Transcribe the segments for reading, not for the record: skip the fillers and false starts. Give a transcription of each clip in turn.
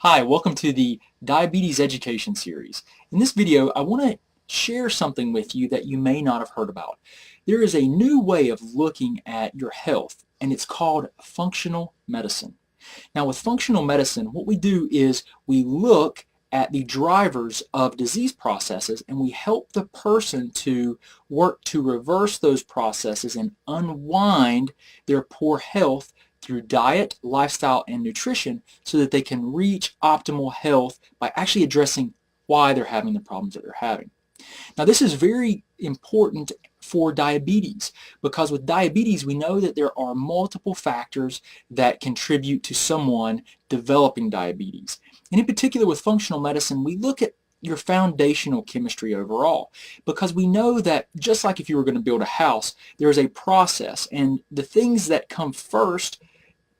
Hi, welcome to the Diabetes Education Series. In this video, I want to share something with you that you may not have heard about. There is a new way of looking at your health, and it's called functional medicine. Now, with functional medicine, what we do is we look at the drivers of disease processes and we help the person to work to reverse those processes and unwind their poor health through diet, lifestyle, and nutrition so that they can reach optimal health by actually addressing why they're having the problems that they're having. Now, this is very important for diabetes because with diabetes we know that there are multiple factors that contribute to someone developing diabetes. And in particular with functional medicine, we look at your foundational chemistry overall because we know that just like if you were going to build a house, there's a process, and the things that come first,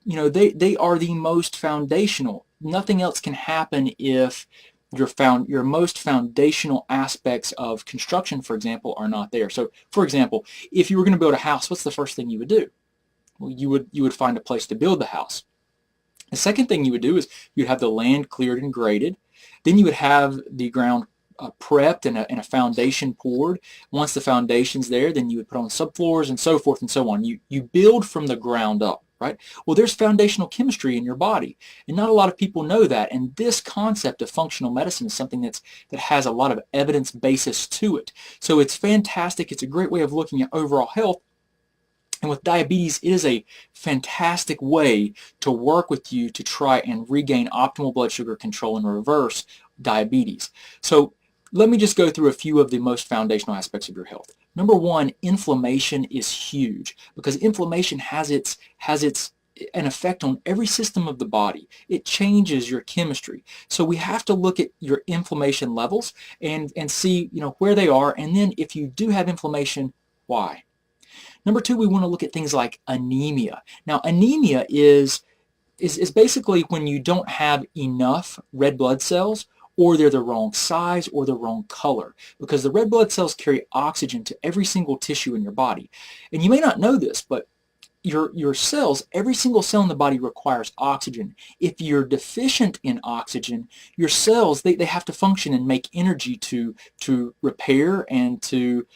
they are the most foundational. Nothing else can happen if your most foundational aspects of construction, for example, are not there. So, for example, if you were going to build a house, what's the first thing you would do? Well, you would find a place to build the house. The second thing you would do is you'd have the land cleared and graded. Then you would have the ground prepped and a foundation poured. Once the foundation's there, then you would put on subfloors and so forth and so on. You build from the ground up, right? Well, there's foundational chemistry in your body, and not a lot of people know that. And this concept of functional medicine is something that has a lot of evidence basis to it. So it's fantastic. It's a great way of looking at overall health. And with diabetes, it is a fantastic way to work with you to try and regain optimal blood sugar control and reverse diabetes. So let me just go through a few of the most foundational aspects of your health. Number one, inflammation is huge because inflammation has an effect on every system of the body. It changes your chemistry. So we have to look at your inflammation levels and see where they are, and then if you do have inflammation, why? Number two, we want to look at things like anemia. Now, anemia is basically when you don't have enough red blood cells, or they're the wrong size or the wrong color, because the red blood cells carry oxygen to every single tissue in your body. And you may not know this, but your cells, every single cell in the body requires oxygen. If you're deficient in oxygen, your cells, they have to function and make energy to repair and to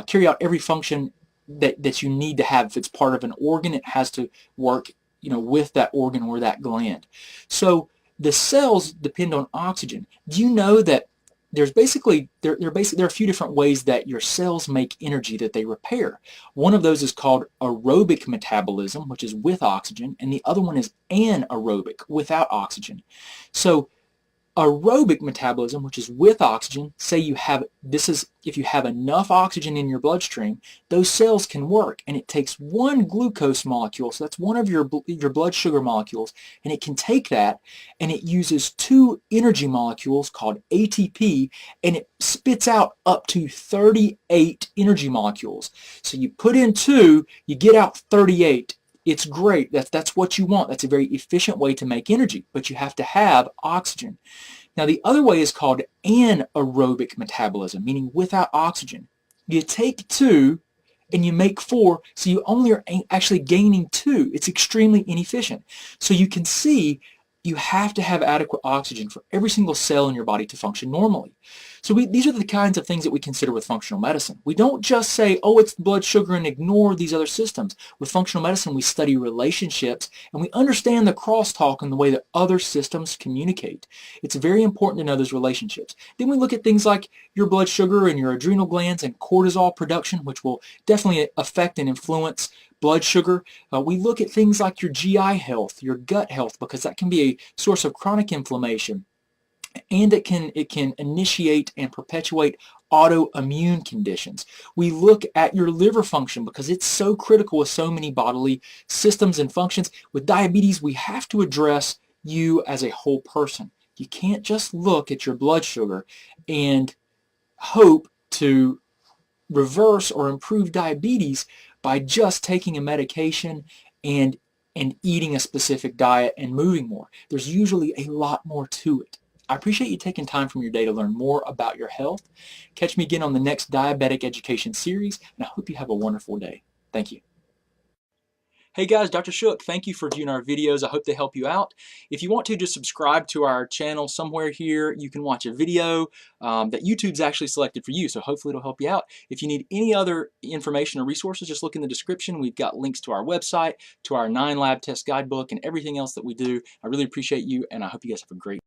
carry out every function that you need to have. If it's part of an organ, it has to work with that organ or that gland. So the cells depend on oxygen. Do you know that there's basically there are a few different ways that your cells make energy that they repair? One of those is called aerobic metabolism, which is with oxygen, and the other one is anaerobic, without oxygen. So aerobic metabolism, which is with oxygen, say if you have enough oxygen in your bloodstream, those cells can work, and it takes one glucose molecule, so that's one of your blood sugar molecules, and it can take that and it uses two energy molecules called ATP, and it spits out up to 38 energy molecules. So you put in 2, you get out 38. It's great. That's what you want. That's a very efficient way to make energy, but you have to have oxygen. Now, the other way is called anaerobic metabolism, meaning without oxygen. You take 2 and you make 4, so you only are actually gaining 2. It's extremely inefficient. So you can see you have to have adequate oxygen for every single cell in your body to function normally. So these are the kinds of things that we consider with functional medicine. We don't just say, oh, it's blood sugar, and ignore these other systems. With functional medicine, we study relationships, and we understand the crosstalk and the way that other systems communicate. It's very important to know those relationships. Then we look at things like your blood sugar and your adrenal glands and cortisol production, which will definitely affect and influence blood sugar. We look at things like your GI health, your gut health, because that can be a source of chronic inflammation, and it can initiate and perpetuate autoimmune conditions. We look at your liver function because it's so critical with so many bodily systems and functions. With diabetes, we have to address you as a whole person. You can't just look at your blood sugar and hope to reverse or improve diabetes by just taking a medication and eating a specific diet and moving more. There's usually a lot more to it. I appreciate you taking time from your day to learn more about your health. Catch me again on the next Diabetic Education series, and I hope you have a wonderful day. Thank you. Hey guys, Dr. Shook, thank you for viewing our videos. I hope they help you out. If you want to, just subscribe to our channel somewhere here. You can watch a video that YouTube's actually selected for you, so hopefully it'll help you out. If you need any other information or resources, just look in the description. We've got links to our website, to our 9 lab test guidebook, and everything else that we do. I really appreciate you, and I hope you guys have a great